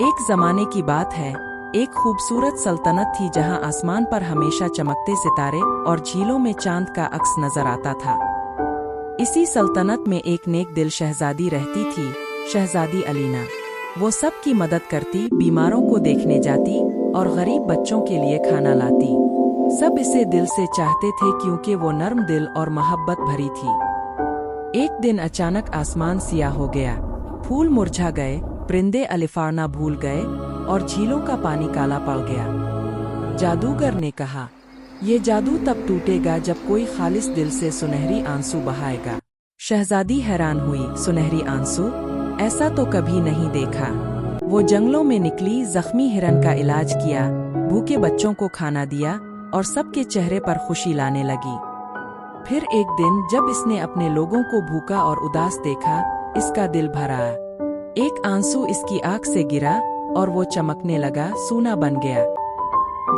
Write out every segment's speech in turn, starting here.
एक जमाने की बात है, एक खूबसूरत सल्तनत थी जहां आसमान पर हमेशा चमकते सितारे और झीलों में चांद का अक्स नजर आता था। इसी सल्तनत में एक नेक दिल शहजादी रहती थी, शहजादी अलीना। वो सबकी मदद करती, बीमारों को देखने जाती और गरीब बच्चों के लिए खाना लाती। सब इसे दिल से चाहते थे क्योंकि वो नर्म दिल और मोहब्बत भरी थी। एक दिन अचानक आसमान सियाह हो गया, फूल मुरझा गए, परिंदे अलिफाना भूल गए और झीलों का पानी काला पड़ गया। जादूगर ने कहा, ये जादू तब टूटेगा जब कोई खालिस दिल से सुनहरी आंसू बहाएगा। शहजादी हैरान हुई, सुनहरी आंसू? ऐसा तो कभी नहीं देखा। वो जंगलों में निकली, जख्मी हिरन का इलाज किया, भूखे बच्चों को खाना दिया और सबके चेहरे पर खुशी लाने लगी। फिर एक दिन जब इसने अपने लोगों को भूखा और उदास देखा, इसका दिल भरा। एक आंसू इसकी आंख से गिरा और वो चमकने लगा, सूना बन गया।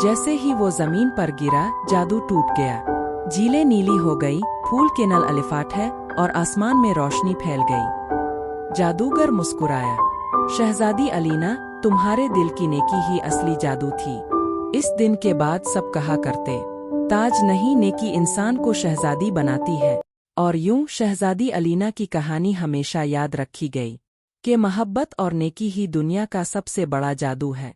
जैसे ही वो जमीन पर गिरा, जादू टूट गया। झीलें नीली हो गई, फूल के नल अलिफाट है और आसमान में रोशनी फैल गई। जादूगर मुस्कुराया, शहजादी अलीना, तुम्हारे दिल की नेकी ही असली जादू थी। इस दिन के बाद सब कहा करते, ताज नहीं, नेकी इंसान को शहजादी बनाती है। और यूं शहजादी अलीना की कहानी हमेशा याद रखी गई कि मोहब्बत और नेकी ही दुनिया का सबसे बड़ा जादू है।